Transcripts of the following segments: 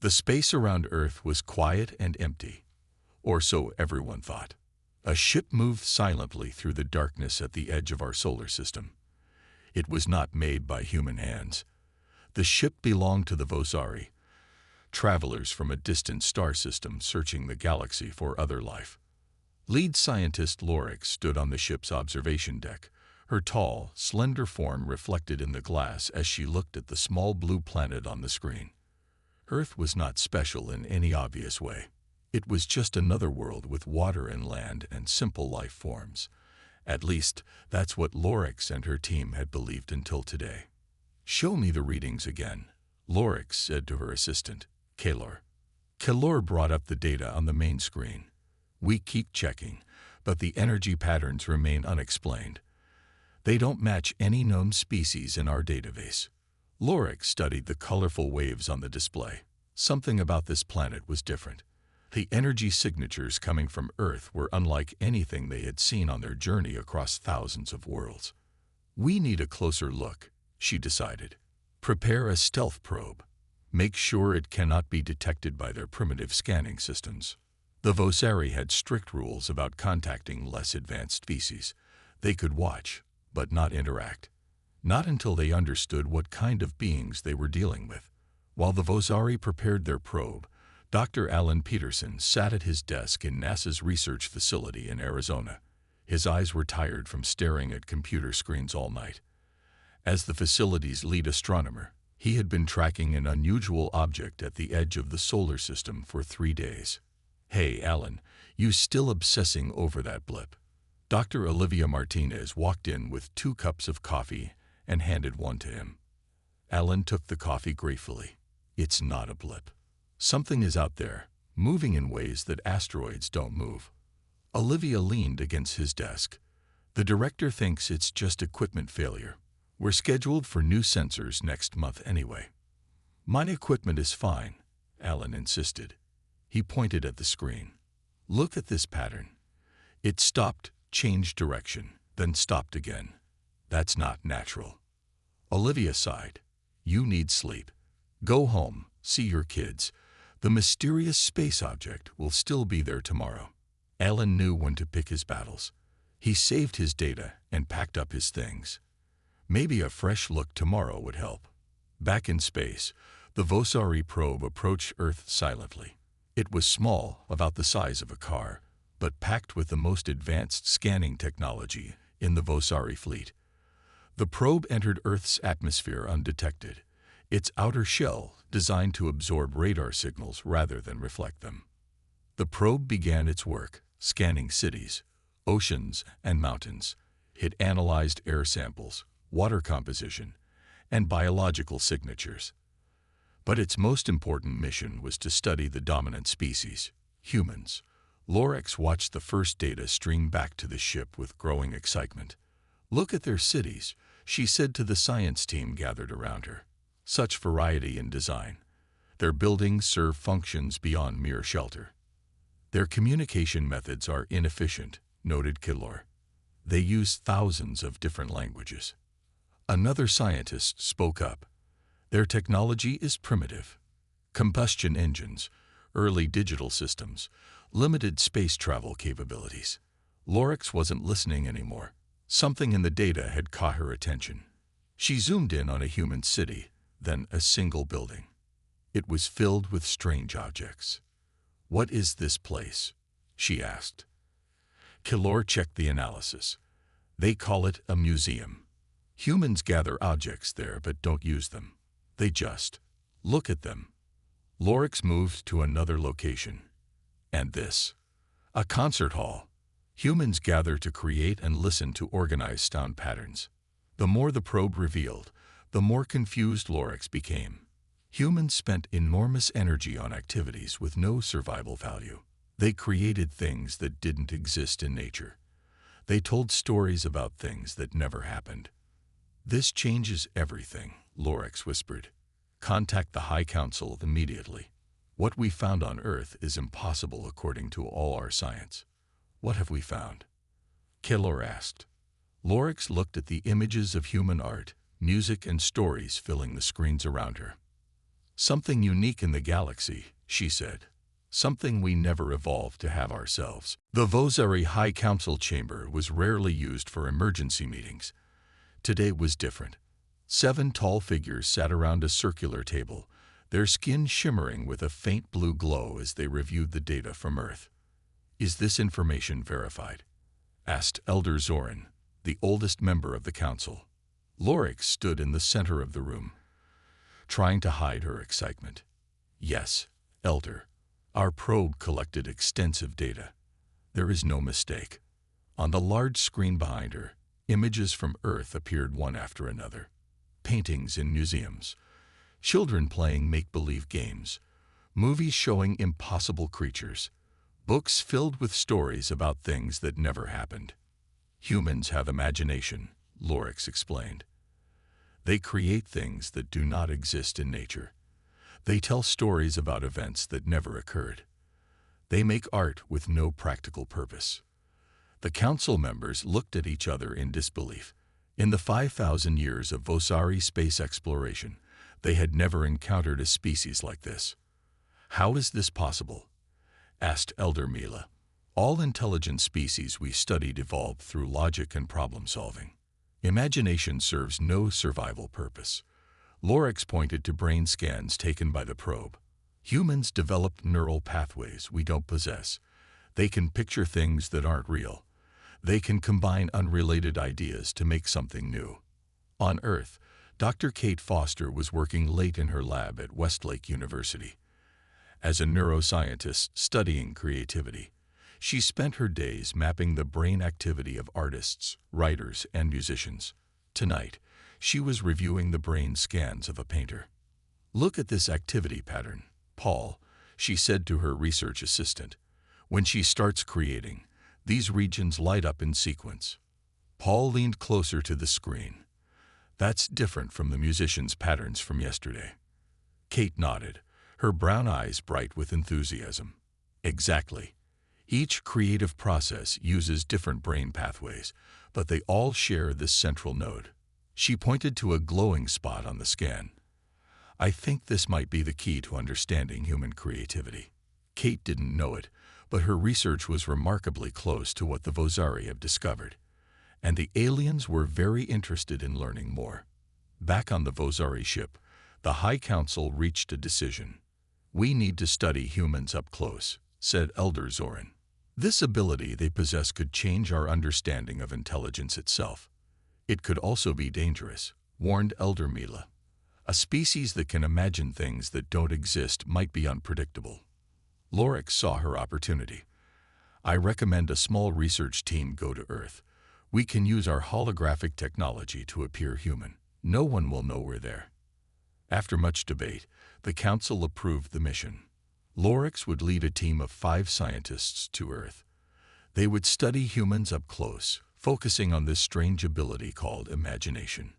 The space around Earth was quiet and empty, or so everyone thought. A ship moved silently through the darkness at the edge of our solar system. It was not made by human hands. The ship belonged to the Vosari, travelers from a distant star system searching the galaxy for other life. Lead scientist Lorix stood on the ship's observation deck, her tall, slender form reflected in the glass as she looked at the small blue planet on the screen. Earth was not special in any obvious way. It was just another world with water and land and simple life forms. At least, that's what Lorix and her team had believed until today. "Show me the readings again," Lorix said to her assistant, Kalor. Kalor brought up the data on the main screen. "We keep checking, but the energy patterns remain unexplained. They don't match any known species in our database." Lorix studied the colorful waves on the display. Something about this planet was different. The energy signatures coming from Earth were unlike anything they had seen on their journey across thousands of worlds. "We need a closer look," she decided. "Prepare a stealth probe. Make sure it cannot be detected by their primitive scanning systems." The Vosari had strict rules about contacting less advanced species. They could watch, but not interact. Not until they understood what kind of beings they were dealing with. While the Vosari prepared their probe, Dr. Alan Peterson sat at his desk in NASA's research facility in Arizona. His eyes were tired from staring at computer screens all night. As the facility's lead astronomer, he had been tracking an unusual object at the edge of the solar system for 3 days. "Hey, Alan, you still obsessing over that blip?" Dr. Olivia Martinez walked in with 2 cups of coffee and handed one to him. Alan took the coffee gratefully. "It's not a blip. Something is out there, moving in ways that asteroids don't move." Olivia leaned against his desk. "The director thinks it's just equipment failure. We're scheduled for new sensors next month anyway." "My equipment is fine," Alan insisted. He pointed at the screen. "Look at this pattern. It stopped, changed direction, then stopped again. That's not natural." Olivia sighed. "You need sleep. Go home, see your kids. The mysterious space object will still be there tomorrow." Alan knew when to pick his battles. He saved his data and packed up his things. Maybe a fresh look tomorrow would help. Back in space, the Vosari probe approached Earth silently. It was small, about the size of a car, but packed with the most advanced scanning technology in the Vosari fleet. The probe entered Earth's atmosphere undetected, its outer shell designed to absorb radar signals rather than reflect them. The probe began its work, scanning cities, oceans, and mountains. It analyzed air samples, water composition, and biological signatures. But its most important mission was to study the dominant species, humans. Lorix watched the first data stream back to the ship with growing excitement. "Look at their cities," she said to the science team gathered around her. "Such variety in design. Their buildings serve functions beyond mere shelter." "Their communication methods are inefficient," noted Kalor. "They use thousands of different languages." Another scientist spoke up. "Their technology is primitive. Combustion engines, early digital systems, limited space travel capabilities." Lorix wasn't listening anymore. Something in the data had caught her attention. She zoomed in on a human city, then a single building. It was filled with strange objects. "What is this place?" she asked. Kalor checked the analysis. "They call it a museum. Humans gather objects there but don't use them. They just look at them." Lorix moved to another location. "And this? A concert hall. Humans gather to create and listen to organized sound patterns." The more the probe revealed, the more confused Lorix became. Humans spent enormous energy on activities with no survival value. They created things that didn't exist in nature. They told stories about things that never happened. "This changes everything," Lorix whispered. "Contact the High Council immediately. What we found on Earth is impossible according to all our science." "What have we found?" Kalor asked. Lorix looked at the images of human art, music, and stories filling the screens around her. Something unique in the galaxy, she said. Something we never evolved to have ourselves. The Vosari High Council chamber was rarely used for emergency meetings. Today was different. 7 tall figures sat around a circular table, their skin shimmering with a faint blue glow as they reviewed the data from Earth. "Is this information verified?" asked Elder Zoran, the oldest member of the council. Lorix stood in the center of the room, trying to hide her excitement. "Yes, Elder. Our probe collected extensive data. There is no mistake." On the large screen behind her, images from Earth appeared one after another. Paintings in museums, children playing make-believe games, movies showing impossible creatures, books filled with stories about things that never happened. "Humans have imagination," Lorix explained. "They create things that do not exist in nature. They tell stories about events that never occurred. They make art with no practical purpose." The council members looked at each other in disbelief. In the 5,000 years of Vosari space exploration, they had never encountered a species like this. "How is this possible?" asked Elder Mila. "All intelligent species we studied evolved through logic and problem-solving. Imagination serves no survival purpose." Lorix pointed to brain scans taken by the probe. "Humans developed neural pathways we don't possess. They can picture things that aren't real. They can combine unrelated ideas to make something new." On Earth, Dr. Kate Foster was working late in her lab at Westlake University. As a neuroscientist studying creativity, she spent her days mapping the brain activity of artists, writers, and musicians. Tonight, she was reviewing the brain scans of a painter. "Look at this activity pattern, Paul," she said to her research assistant. "When she starts creating, these regions light up in sequence." Paul leaned closer to the screen. "That's different from the musician's patterns from yesterday." Kate nodded, her brown eyes bright with enthusiasm. "Exactly. Each creative process uses different brain pathways, but they all share this central node." She pointed to a glowing spot on the scan. "I think this might be the key to understanding human creativity." Kate didn't know it, but her research was remarkably close to what the Vosari have discovered, and the aliens were very interested in learning more. Back on the Vosari ship, the High Council reached a decision. "We need to study humans up close," said Elder Zoran. "This ability they possess could change our understanding of intelligence itself. It could also be dangerous," warned Elder Mila. "A species that can imagine things that don't exist might be unpredictable." Lorix saw her opportunity. "I recommend a small research team go to Earth. We can use our holographic technology to appear human. No one will know we're there." After much debate, the council approved the mission. Lorix would lead a team of 5 scientists to Earth. They would study humans up close, focusing on this strange ability called imagination.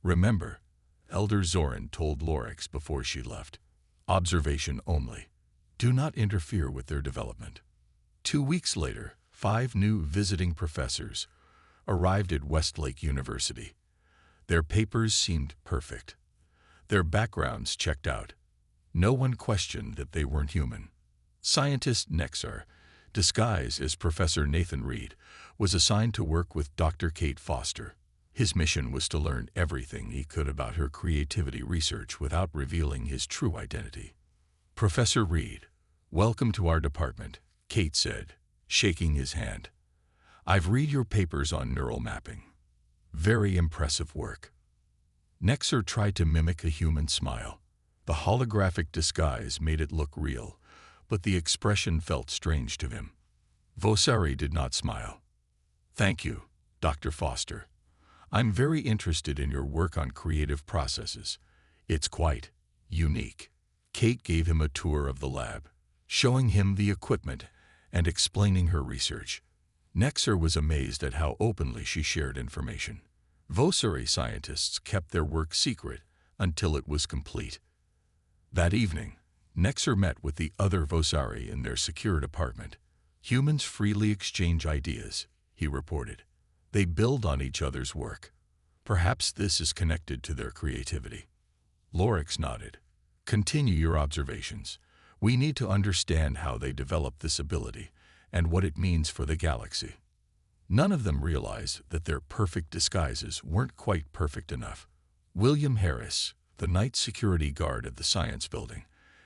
"Remember," Elder Zoran told Lorix before she left, "observation only. Do not interfere with their development." 2 weeks later, 5 new visiting professors arrived at Westlake University. Their papers seemed perfect. Their backgrounds checked out. No one questioned that they weren't human. Scientist Nexar, disguised as Professor Nathan Reed, was assigned to work with Dr. Kate Foster. His mission was to learn everything he could about her creativity research without revealing his true identity. "Professor Reed, welcome to our department," Kate said, shaking his hand. "I've read your papers on neural mapping. Very impressive work." Nexar tried to mimic a human smile. The holographic disguise made it look real, but the expression felt strange to him. Vosari did not smile. "Thank you, Dr. Foster. I'm very interested in your work on creative processes. It's quite unique." Kate gave him a tour of the lab, showing him the equipment and explaining her research. Nexar was amazed at how openly she shared information. Vosari scientists kept their work secret until it was complete. That evening, Nexar met with the other Vosari in their secure apartment. "Humans freely exchange ideas," he reported. "They build on each other's work. Perhaps this is connected to their creativity." Lorix nodded. Continue your observations. We need to understand how they developed this ability and what it means for the galaxy. None of them realized that their perfect disguises weren't quite perfect enough. William Harris, the night security guard at the science building,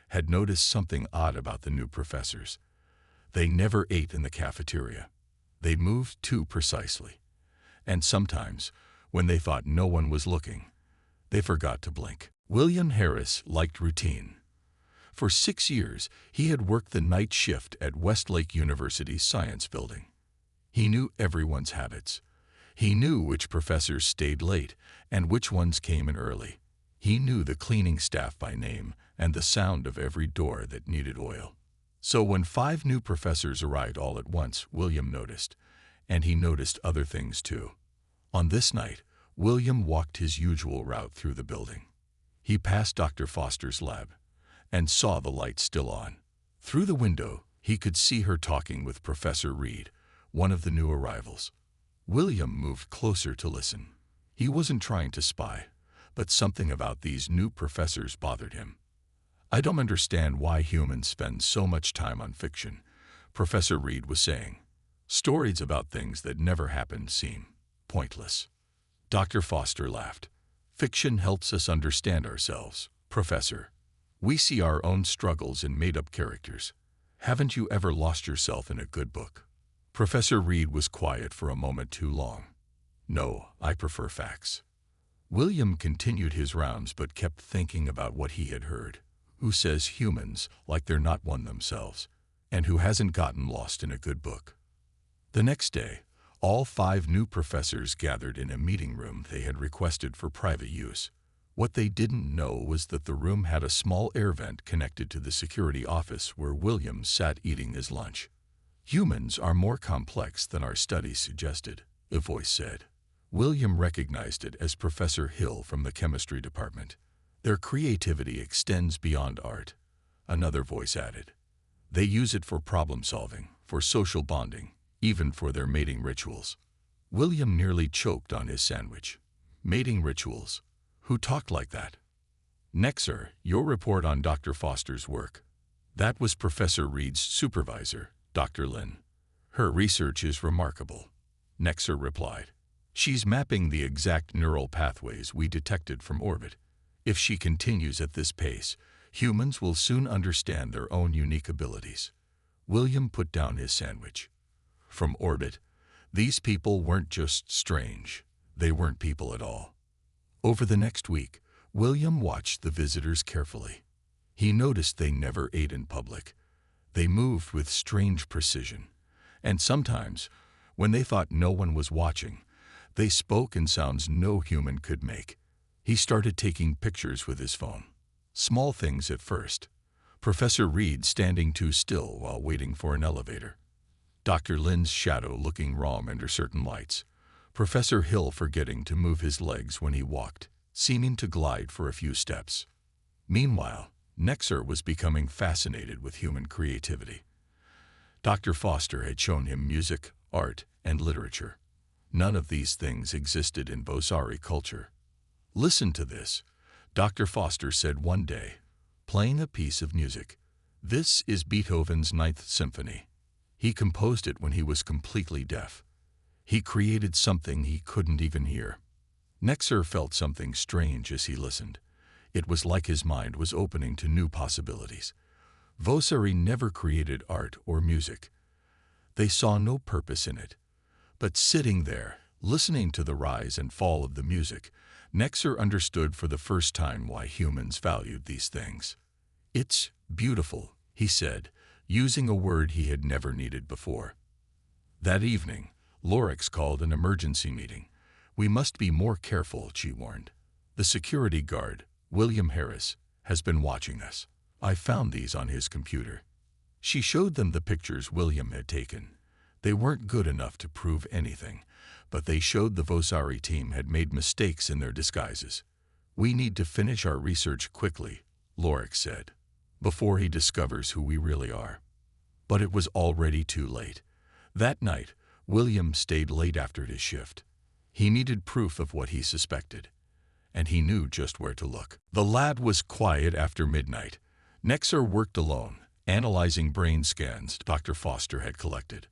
had noticed something odd about the new professors. They never ate in the cafeteria. They moved too precisely. And sometimes, when they thought no one was looking, they forgot to blink. William Harris liked routine. For 6 years, he had worked the night shift at Westlake University's science building. He knew everyone's habits. He knew which professors stayed late and which ones came in early. He knew the cleaning staff by name and the sound of every door that needed oil. So when 5 new professors arrived all at once, William noticed, and he noticed other things too. On this night, William walked his usual route through the building. He passed Dr. Foster's lab and saw the light still on. Through the window, he could see her talking with Professor Reed, one of the new arrivals. William moved closer to listen. He wasn't trying to spy, but something about these new professors bothered him. "I don't understand why humans spend so much time on fiction," Professor Reed was saying. "Stories about things that never happened seem pointless." Dr. Foster laughed. "Fiction helps us understand ourselves, Professor. We see our own struggles in made-up characters. Haven't you ever lost yourself in a good book?" Professor Reed was quiet for a moment too long. "No, I prefer facts." William continued his rounds but kept thinking about what he had heard. Who says humans like they're not one themselves, and who hasn't gotten lost in a good book? The next day, all 5 new professors gathered in a meeting room they had requested for private use. What they didn't know was that the room had a small air vent connected to the security office where William sat eating his lunch. "Humans are more complex than our studies suggested," a voice said. William recognized it as Professor Hill from the chemistry department. "Their creativity extends beyond art," another voice added. "They use it for problem solving, for social bonding, even for their mating rituals." William nearly choked on his sandwich. Mating rituals? Who talked like that? "Next, sir, your report on Dr. Foster's work." That was Professor Reed's supervisor, Dr. Lin. "Her research is remarkable," Nexer replied. "She's mapping the exact neural pathways we detected from orbit. If she continues at this pace, humans will soon understand their own unique abilities." William put down his sandwich. From orbit, these people weren't just strange. They weren't people at all. Over the next week, William watched the visitors carefully. He noticed they never ate in public. They moved with strange precision. And sometimes, when they thought no one was watching, they spoke in sounds no human could make. He started taking pictures with his phone. Small things at first. Professor Reed standing too still while waiting for an elevator. Dr. Lin's shadow looking wrong under certain lights. Professor Hill forgetting to move his legs when he walked, seeming to glide for a few steps. Meanwhile, Nexer was becoming fascinated with human creativity. Dr. Foster had shown him music, art, and literature. None of these things existed in Vosari culture. "Listen to this," Dr. Foster said one day, playing a piece of music. "This is Beethoven's Ninth Symphony. He composed it when he was completely deaf. He created something he couldn't even hear." Nexer felt something strange as he listened. It was like his mind was opening to new possibilities. Vosari never created art or music. They saw no purpose in it. But sitting there, listening to the rise and fall of the music, Nexer understood for the first time why humans valued these things. "It's beautiful," he said, using a word he had never needed before. That evening, Lorix called an emergency meeting. "We must be more careful," she warned. "The security guard, William Harris, has been watching us. I found these on his computer." She showed them the pictures William had taken. They weren't good enough to prove anything, but they showed the Vosari team had made mistakes in their disguises. "We need to finish our research quickly," Lorix said, "before he discovers who we really are." But it was already too late. That night, William stayed late after his shift. He needed proof of what he suspected. and he knew just where to look. The lab was quiet after midnight. Nexer worked alone, analyzing brain scans Dr. Foster had collected.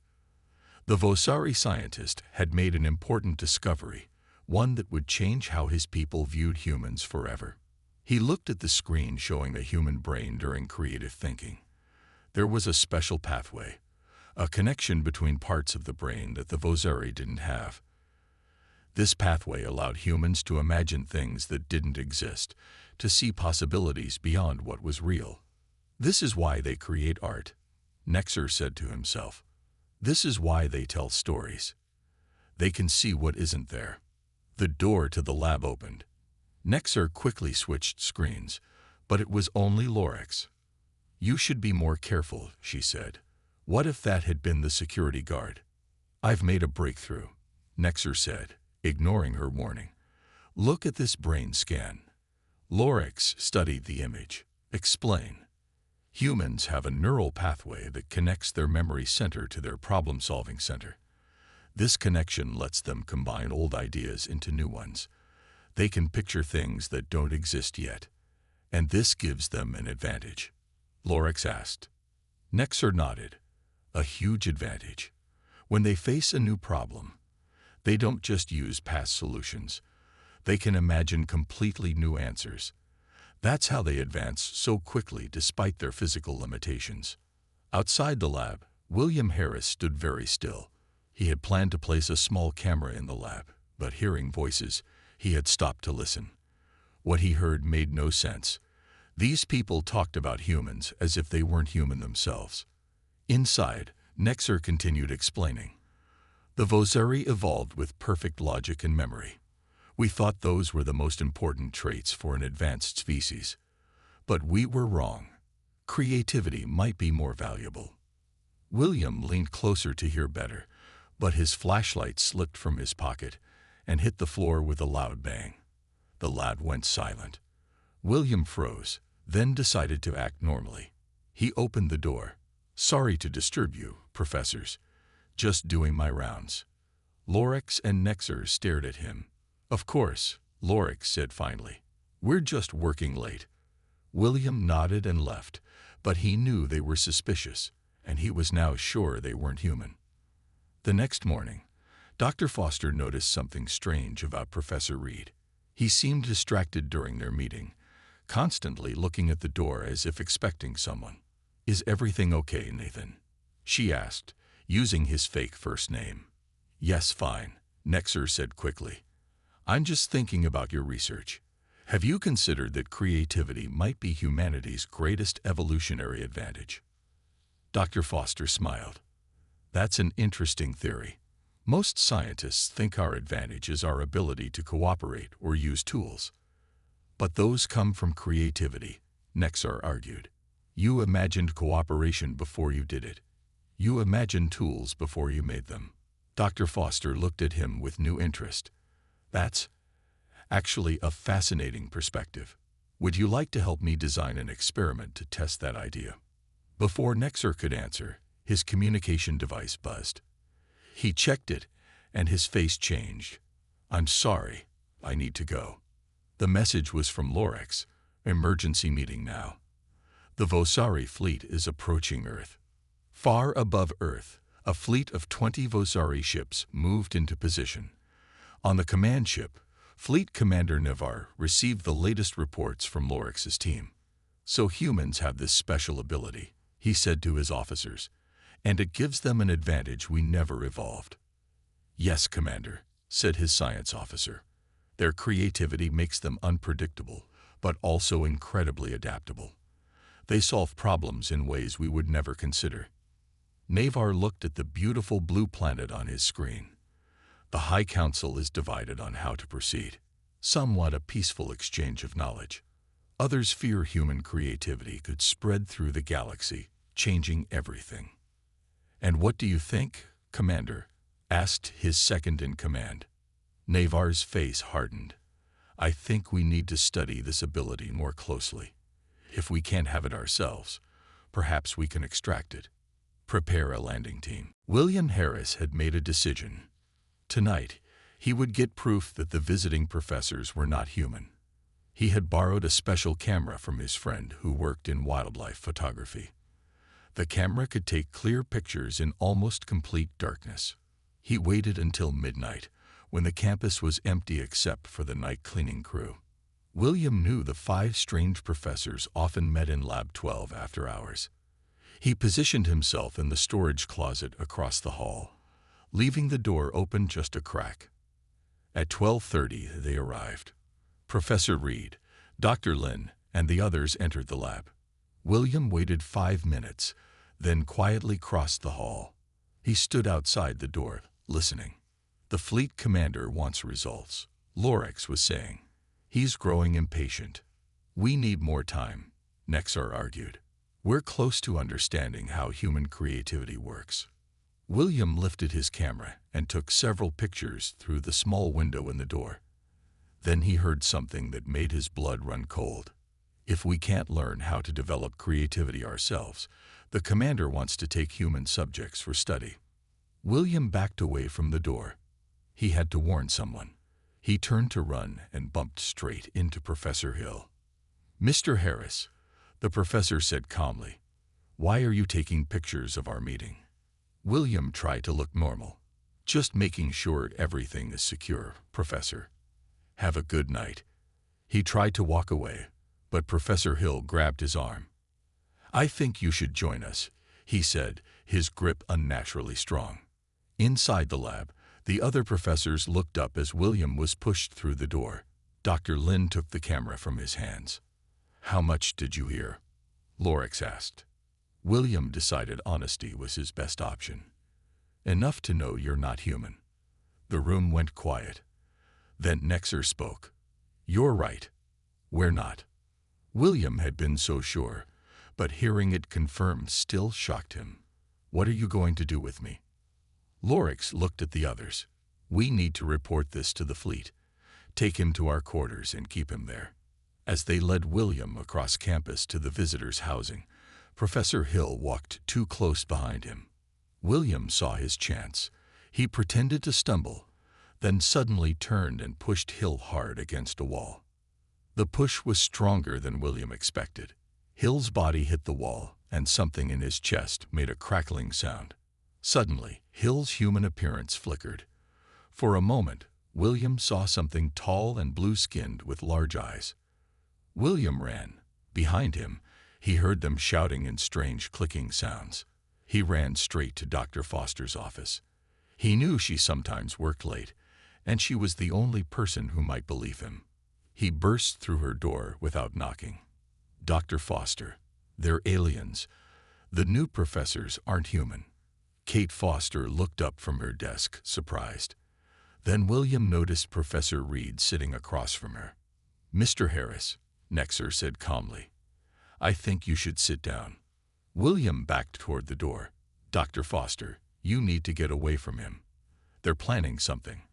The Vosari scientist had made an important discovery, one that would change how his people viewed humans forever. He looked at the screen showing the human brain during creative thinking. There was a special pathway, a connection between parts of the brain that the Vosari didn't have. This pathway allowed humans to imagine things that didn't exist, to see possibilities beyond what was real. This is why they create art, Nexer said to himself. This is why they tell stories. They can see what isn't there. The door to the lab opened. Nexer quickly switched screens, but it was only Lorax. You should be more careful, she said. What if that had been the security guard? I've made a breakthrough, Nexer said, ignoring her warning. Look at this brain scan. Lorax studied the image. Explain. Humans have a neural pathway that connects their memory center to their problem-solving center. This connection lets them combine old ideas into new ones. They can picture things that don't exist yet, and this gives them an advantage. Lorax asked. Nexer nodded. A huge advantage. When they face a new problem, they don't just use past solutions. They can imagine completely new answers. That's how they advance so quickly despite their physical limitations. Outside the lab, William Harris stood very still. He had planned to place a small camera in the lab, but hearing voices, he had stopped to listen. What he heard made no sense. These people talked about humans as if they weren't human themselves. Inside, Nexer continued explaining. The Vosari evolved with perfect logic and memory. We thought those were the most important traits for an advanced species. But we were wrong. Creativity might be more valuable. William leaned closer to hear better, but his flashlight slipped from his pocket and hit the floor with a loud bang. The lad went silent. William froze, then decided to act normally. He opened the door. Sorry to disturb you, professors. Just doing my rounds. Lorax and Nexer stared at him. Of course, Lorax said finally. We're just working late. William nodded and left, but he knew they were suspicious, and he was now sure they weren't human. The next morning, Dr. Foster noticed something strange about Professor Reed. He seemed distracted during their meeting, constantly looking at the door as if expecting someone. Is everything okay, Nathan? She asked, using his fake first name. Yes, fine, Nexer said quickly. I'm just thinking about your research. Have you considered that creativity might be humanity's greatest evolutionary advantage? Dr. Foster smiled. That's an interesting theory. Most scientists think our advantage is our ability to cooperate or use tools. But those come from creativity, Nexer argued. You imagined cooperation before you did it. You imagined tools before you made them. Dr. Foster looked at him with new interest. That's actually a fascinating perspective. Would you like to help me design an experiment to test that idea? Before Nexer could answer, his communication device buzzed. He checked it, and his face changed. I'm sorry, I need to go. The message was from Lorax. Emergency meeting now. The Vosari fleet is approaching Earth. Far above Earth, a fleet of 20 Vosari ships moved into position. On the command ship, Fleet Commander Navar received the latest reports from Lorax's team. So humans have this special ability, he said to his officers, and it gives them an advantage we never evolved. Yes, Commander, said his science officer. Their creativity makes them unpredictable, but also incredibly adaptable. They solve problems in ways we would never consider. Navar looked at the beautiful blue planet on his screen. The High Council is divided on how to proceed. Some want a peaceful exchange of knowledge. Others fear human creativity could spread through the galaxy, changing everything. And what do you think, Commander? Asked his second-in-command. Navar's face hardened. I think we need to study this ability more closely. If we can't have it ourselves, perhaps we can extract it. Prepare a landing team. William Harris had made a decision. Tonight, He would get proof that the visiting professors were not human. He had borrowed a special camera from his friend who worked in wildlife photography. The camera could take clear pictures in almost complete darkness. He waited until midnight, when the campus was empty except for the night cleaning crew. William knew the 5 strange professors often met in Lab 12 after hours. He positioned himself in the storage closet across the hall, leaving the door open just a crack. At 12:30 they arrived. Professor Reed, Dr. Lin, and the others entered the lab. William waited 5 minutes, then quietly crossed the hall. He stood outside the door, listening. "The fleet commander wants results," Lorax was saying. "He's growing impatient." "We need more time," Nexar argued. "We're close to understanding how human creativity works." William lifted his camera and took several pictures through the small window in the door. Then he heard something that made his blood run cold. "If we can't learn how to develop creativity ourselves, the commander wants to take human subjects for study." William backed away from the door. He had to warn someone. He turned to run and bumped straight into Professor Hill. "Mr. Harris," the professor said calmly, "why are you taking pictures of our meeting?" William tried to look normal. "Just making sure everything is secure, Professor. Have a good night." He tried to walk away, but Professor Hill grabbed his arm. "I think you should join us," he said, his grip unnaturally strong. Inside the lab, the other professors looked up as William was pushed through the door. Dr. Lin took the camera from his hands. "How much did you hear?" Lorax asked. William decided honesty was his best option. "Enough to know you're not human." The room went quiet. Then Nexar spoke. "You're right. We're not." William had been so sure, but hearing it confirmed still shocked him. "What are you going to do with me?" Lorax looked at the others. "We need to report this to the fleet. Take him to our quarters and keep him there." As they led William across campus to the visitors' housing, Professor Hill walked too close behind him. William saw his chance. He pretended to stumble, then suddenly turned and pushed Hill hard against a wall. The push was stronger than William expected. Hill's body hit the wall, and something in his chest made a crackling sound. Suddenly, Hill's human appearance flickered. For a moment, William saw something tall and blue-skinned with large eyes. William ran. Behind him, he heard them shouting in strange clicking sounds. He ran straight to Dr. Foster's office. He knew she sometimes worked late, and she was the only person who might believe him. He burst through her door without knocking. "Dr. Foster, they're aliens. The new professors aren't human." Kate Foster looked up from her desk, surprised. Then William noticed Professor Reed sitting across from her. "Mr. Harris," Nexar said calmly, "I think you should sit down." William backed toward the door. "Dr. Foster, you need to get away from him. They're planning something.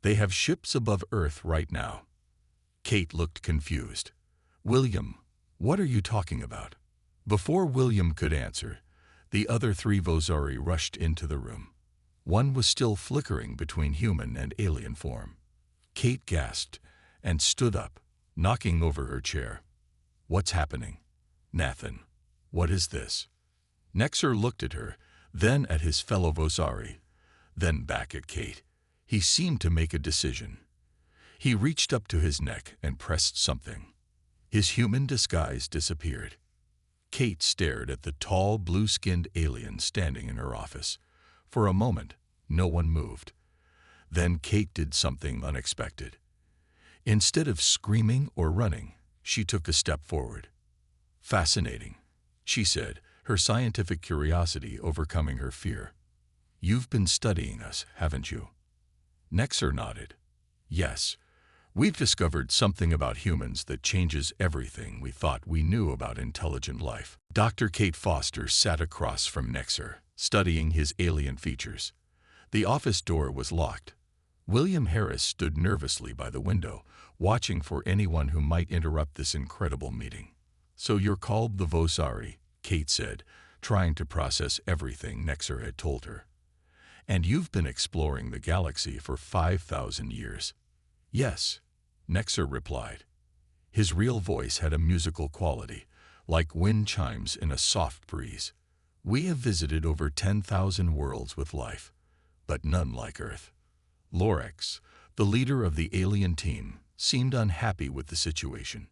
They have ships above Earth right now." Kate looked confused. "William, what are you talking about?" Before William could answer, the other 3 Vosari rushed into the room. One was still flickering between human and alien form. Kate gasped and stood up, knocking over her chair. "What's happening? Nathan, what is this?" Nexar looked at her, then at his fellow Vosari, then back at Kate. He seemed to make a decision. He reached up to his neck and pressed something. His human disguise disappeared. Kate stared at the tall, blue-skinned alien standing in her office. For a moment, no one moved. Then Kate did something unexpected. Instead of screaming or running, she took a step forward. "Fascinating," she said, her scientific curiosity overcoming her fear. "You've been studying us, haven't you?" Nexar nodded. "Yes. We've discovered something about humans that changes everything we thought we knew about intelligent life." Dr. Kate Foster sat across from Nexar, studying his alien features. The office door was locked. William Harris stood nervously by the window, watching for anyone who might interrupt this incredible meeting. "So you're called the Vosari," Kate said, trying to process everything Nexar had told her. And you've been exploring the galaxy for 5,000 years. Yes, Nexer replied. His real voice had a musical quality, like wind chimes in a soft breeze. We have visited over 10,000 worlds with life, but none like Earth. Lorax, the leader of the alien team, seemed unhappy with the situation.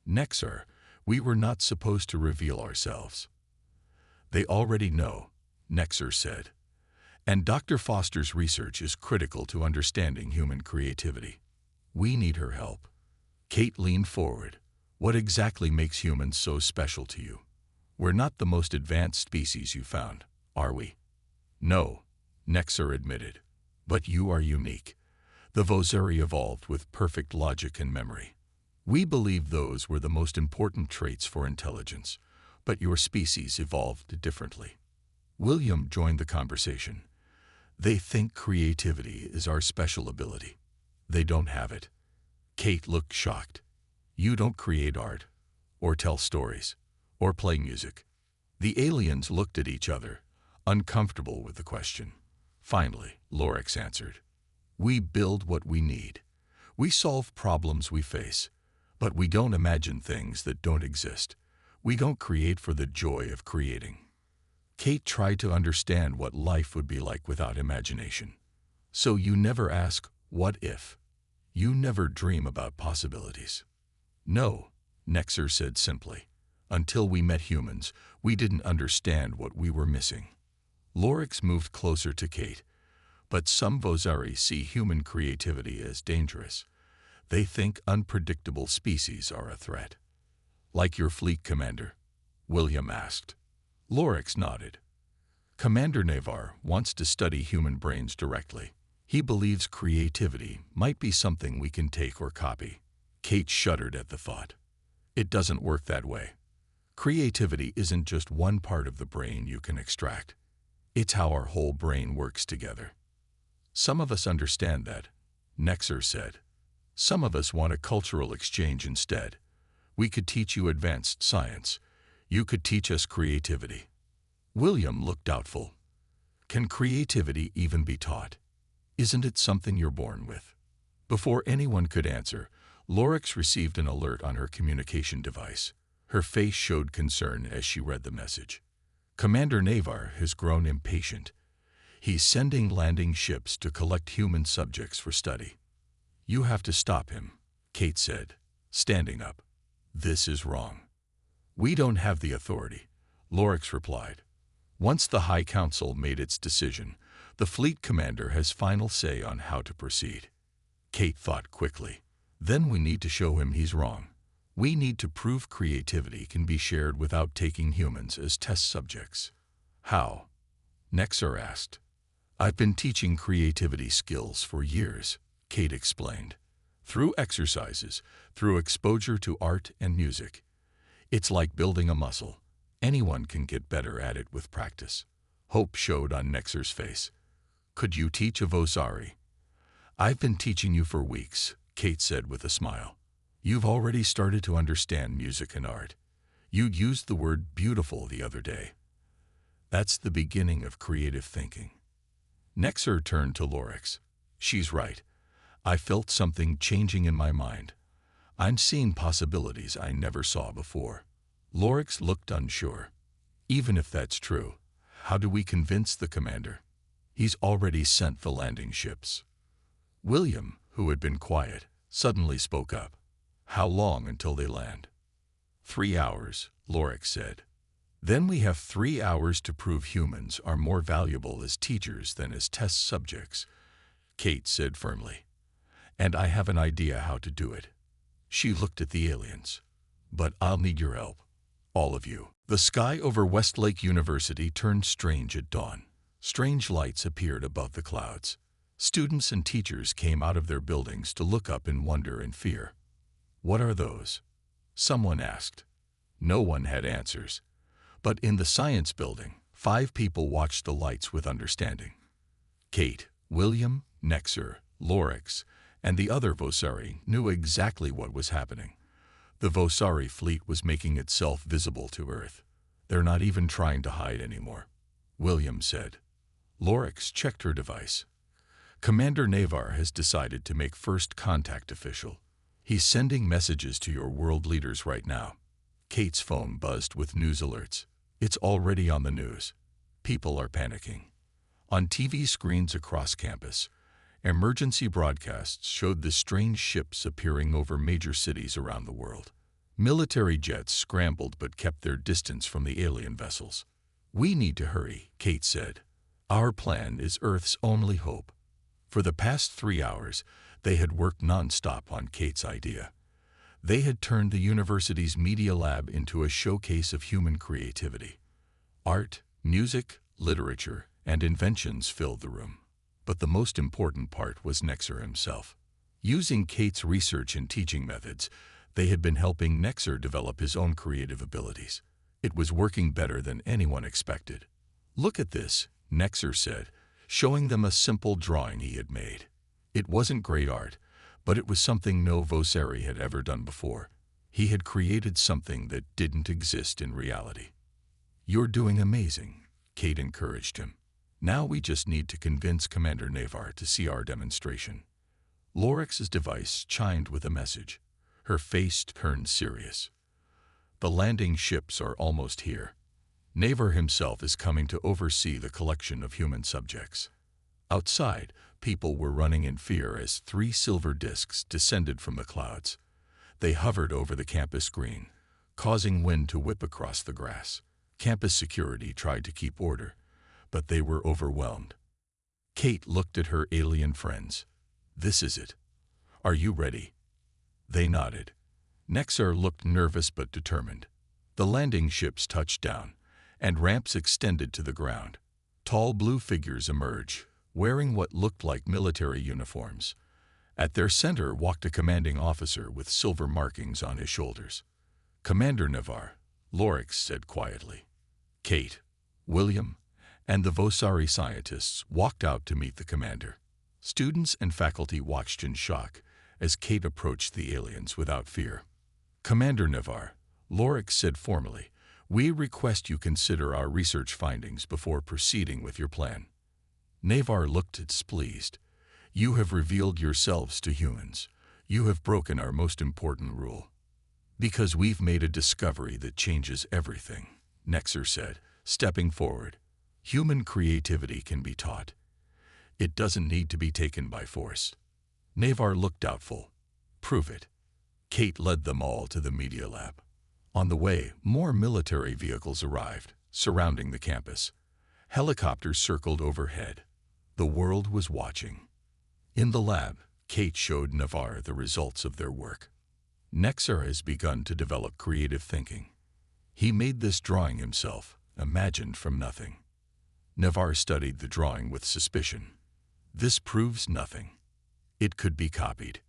Nexer, we were not supposed to reveal ourselves. They already know, Nexer said. And Dr. Foster's research is critical to understanding human creativity. We need her help. Kate leaned forward. What exactly makes humans so special to you? We're not the most advanced species you found, are we? No, Nexer admitted. But you are unique. The Vosari evolved with perfect logic and memory. We believe those were the most important traits for intelligence, but your species evolved differently. William joined the conversation. They think creativity is our special ability. They don't have it. Kate looked shocked. You don't create art, or tell stories, or play music. The aliens looked at each other, uncomfortable with the question. Finally, Lorax answered. We build what we need. We solve problems we face, but we don't imagine things that don't exist. We don't create for the joy of creating. Kate tried to understand what life would be like without imagination. So you never ask, what if? You never dream about possibilities. No, Nexer said simply. Until we met humans, we didn't understand what we were missing. Lorax moved closer to Kate. But some Vosari see human creativity as dangerous. They think unpredictable species are a threat. Like your fleet commander? William asked. Lorax nodded. Commander Navar wants to study human brains directly. He believes creativity might be something we can take or copy. Kate shuddered at the thought. It doesn't work that way. Creativity isn't just one part of the brain you can extract. It's how our whole brain works together. Some of us understand that, Nexer said. Some of us want a cultural exchange instead. We could teach you advanced science. You could teach us creativity. William looked doubtful. Can creativity even be taught? Isn't it something you're born with? Before anyone could answer, Lorax received an alert on her communication device. Her face showed concern as she read the message. Commander Navar has grown impatient. He's sending landing ships to collect human subjects for study. You have to stop him, Kate said, standing up. This is wrong. We don't have the authority, Lorax replied. Once the High Council made its decision, the fleet commander has final say on how to proceed. Kate thought quickly. Then we need to show him he's wrong. We need to prove creativity can be shared without taking humans as test subjects. How? Nexer asked. I've been teaching creativity skills for years, Kate explained. Through exercises, through exposure to art and music. It's like building a muscle. Anyone can get better at it with practice. Hope showed on Nexer's face. Could you teach a Vosari? I've been teaching you for weeks, Kate said with a smile. You've already started to understand music and art. You used the word beautiful the other day. That's the beginning of creative thinking. Nexer turned to Lorax. She's right. I felt something changing in my mind. I'm seeing possibilities I never saw before. Lorax looked unsure. Even if that's true, how do we convince the commander? He's already sent the landing ships. William, who had been quiet, suddenly spoke up. How long until they land? 3 hours, Lorax said. Then we have 3 hours to prove humans are more valuable as teachers than as test subjects, Kate said firmly. And I have an idea how to do it. She looked at the aliens. But I'll need your help. All of you. The sky over Westlake University turned strange at dawn. Strange lights appeared above the clouds. Students and teachers came out of their buildings to look up in wonder and fear. What are those? Someone asked. No one had answers. But in the science building, 5 people watched the lights with understanding. Kate, William, Nexer, Lorax, and the other Vosari knew exactly what was happening. The Vosari fleet was making itself visible to Earth. They're not even trying to hide anymore, William said. Lorix checked her device. Commander Navar has decided to make first contact official. He's sending messages to your world leaders right now. Kate's phone buzzed with news alerts. It's already on the news. People are panicking. On TV screens across campus, emergency broadcasts showed the strange ships appearing over major cities around the world. Military jets scrambled but kept their distance from the alien vessels. We need to hurry, Kate said. Our plan is Earth's only hope. For the past 3 hours, they had worked non-stop on Kate's idea. They had turned the university's media lab into a showcase of human creativity. Art, music, literature, and inventions filled the room. But the most important part was Nexer himself. Using Kate's research and teaching methods, they had been helping Nexer develop his own creative abilities. It was working better than anyone expected. Look at this, Nexer said, showing them a simple drawing he had made. It wasn't great art, but it was something no Vosari had ever done before. He had created something that didn't exist in reality. You're doing amazing, Kate encouraged him. Now we just need to convince Commander Navar to see our demonstration. Lorix's device chimed with a message. Her face turned serious. The landing ships are almost here. Navar himself is coming to oversee the collection of human subjects. Outside, people were running in fear as 3 silver discs descended from the clouds. They hovered over the campus green, causing wind to whip across the grass. Campus security tried to keep order, but they were overwhelmed. Kate looked at her alien friends. This is it. Are you ready? They nodded. Nexer looked nervous but determined. The landing ships touched down, and ramps extended to the ground. Tall blue figures emerged, wearing what looked like military uniforms. At their center walked a commanding officer with silver markings on his shoulders. Commander Navar, Lorix said quietly. Kate, William, and the Vosari scientists walked out to meet the commander. Students and faculty watched in shock as Kate approached the aliens without fear. Commander Navar, Lorix said formally, we request you consider our research findings before proceeding with your plan. Navar looked displeased. You have revealed yourselves to humans. You have broken our most important rule. Because we've made a discovery that changes everything, Nexer said, stepping forward. Human creativity can be taught. It doesn't need to be taken by force. Navar looked doubtful. Prove it. Kate led them all to the media lab. On the way, more military vehicles arrived, surrounding the campus. Helicopters circled overhead. The world was watching. In the lab, Kate showed Navar the results of their work. Nexer has begun to develop creative thinking. He made this drawing himself, imagined from nothing. Navar studied the drawing with suspicion. This proves nothing. It could be copied.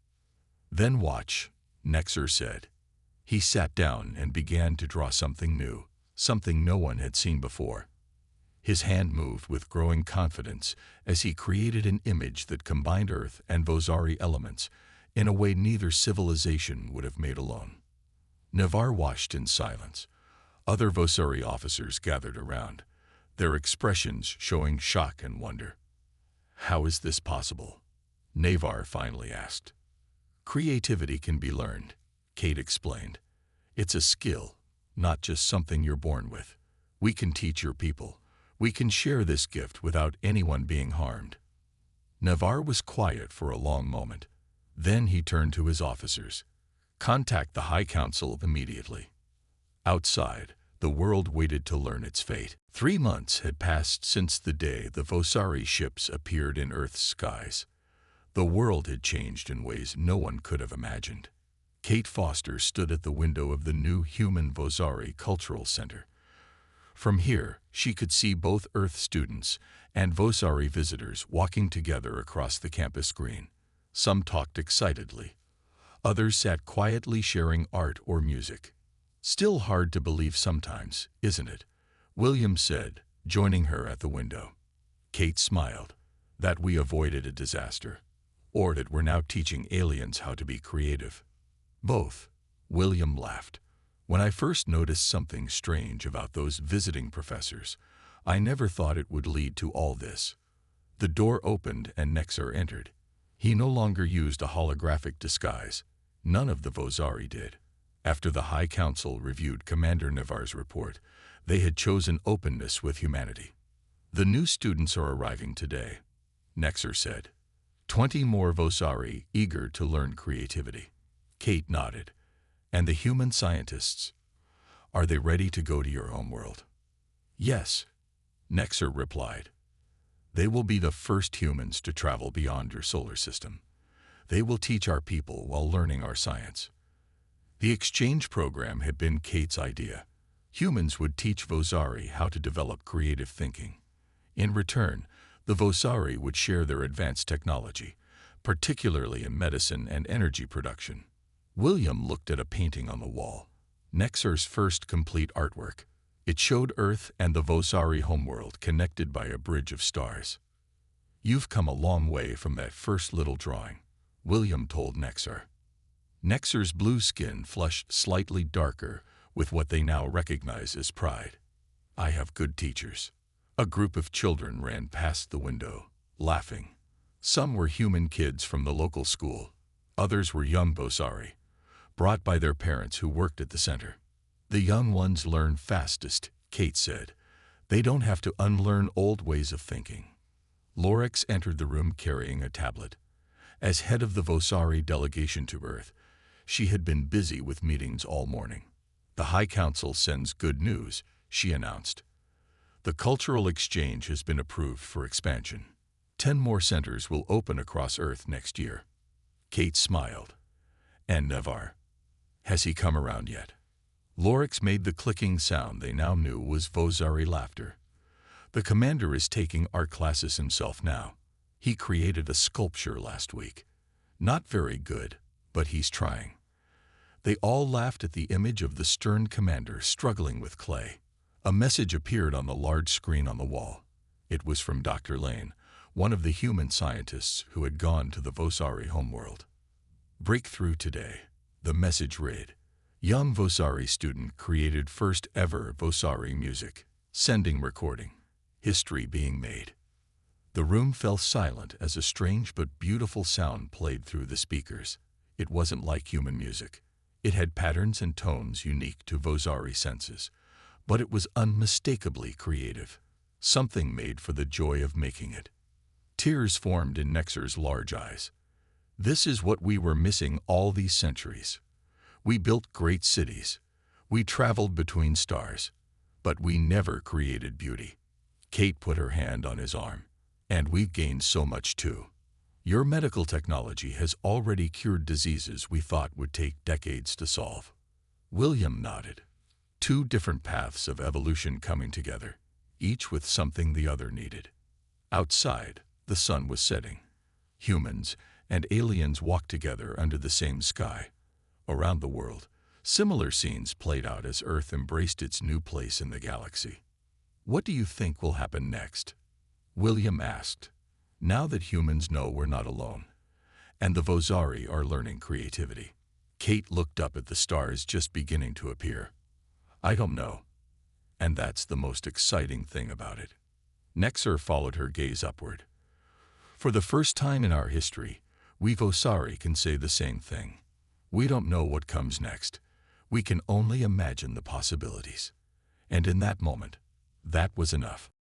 Then watch, Nexer said. He sat down and began to draw something new, something no one had seen before. His hand moved with growing confidence as he created an image that combined Earth and Vosari elements in a way neither civilization would have made alone. Navar watched in silence. Other Vosari officers gathered around, their expressions showing shock and wonder. How is this possible? Navar finally asked. Creativity can be learned, Kate explained. It's a skill, not just something you're born with. We can teach your people. We can share this gift without anyone being harmed. Navar was quiet for a long moment. Then he turned to his officers. Contact the High Council immediately. Outside, the world waited to learn its fate. 3 months had passed since the day the Vosari ships appeared in Earth's skies. The world had changed in ways no one could have imagined. Kate Foster stood at the window of the new human Vosari Cultural Center. From here, she could see both Earth students and Vosari visitors walking together across the campus green. Some talked excitedly. Others sat quietly sharing art or music. Still hard to believe sometimes, isn't it? William said, joining her at the window. Kate smiled. That we avoided a disaster. Or that we're now teaching aliens how to be creative. Both. William laughed. When I first noticed something strange about those visiting professors, I never thought it would lead to all this. The door opened and Nexar entered. He no longer used a holographic disguise. None of the Vosari did. After the High Council reviewed Commander Navarre's report, they had chosen openness with humanity. The new students are arriving today, Nexar said. 20 more Vosari eager to learn creativity. Kate nodded. And the human scientists? Are they ready to go to your homeworld? Yes, Nexar replied. They will be the first humans to travel beyond your solar system. They will teach our people while learning our science. The exchange program had been Kate's idea. Humans would teach Vosari how to develop creative thinking. In return, the Vosari would share their advanced technology, particularly in medicine and energy production. William looked at a painting on the wall, Nexar's first complete artwork. It showed Earth and the Vosari homeworld connected by a bridge of stars. You've come a long way from that first little drawing, William told Nexar. Nexar's blue skin flushed slightly darker with what they now recognize as pride. I have good teachers. A group of children ran past the window, laughing. Some were human kids from the local school. Others were young Vosari, brought by their parents who worked at the center. The young ones learn fastest, Kate said. They don't have to unlearn old ways of thinking. Lorix entered the room carrying a tablet. As head of the Vosari delegation to Earth, she had been busy with meetings all morning. The High Council sends good news, she announced. The cultural exchange has been approved for expansion. 10 more centers will open across Earth next year. Kate smiled. And Navarre? Has he come around yet? Lorix made the clicking sound they now knew was Vosari laughter. The commander is taking art classes himself now. He created a sculpture last week. Not very good, but he's trying. They all laughed at the image of the stern commander struggling with clay. A message appeared on the large screen on the wall. It was from Dr. Lane, one of the human scientists who had gone to the Vosari homeworld. Breakthrough today, the message read. Young Vosari student created first ever Vosari music. Sending recording. History being made. The room fell silent as a strange but beautiful sound played through the speakers. It wasn't like human music. It had patterns and tones unique to Vosari senses, but it was unmistakably creative. Something made for the joy of making it. Tears formed in Nexar's large eyes. This is what we were missing all these centuries. We built great cities. We traveled between stars. But we never created beauty. Kate put her hand on his arm. And we've gained so much too. Your medical technology has already cured diseases we thought would take decades to solve. William nodded. 2 different paths of evolution coming together, each with something the other needed. Outside, the sun was setting. Humans and aliens walked together under the same sky. Around the world, similar scenes played out as Earth embraced its new place in the galaxy. What do you think will happen next? William asked. Now that humans know we're not alone, and the Vosari are learning creativity. Kate looked up at the stars just beginning to appear. I don't know. And that's the most exciting thing about it. Nexar followed her gaze upward. For the first time in our history, we Vosari can say the same thing. We don't know what comes next. We can only imagine the possibilities. And in that moment, that was enough.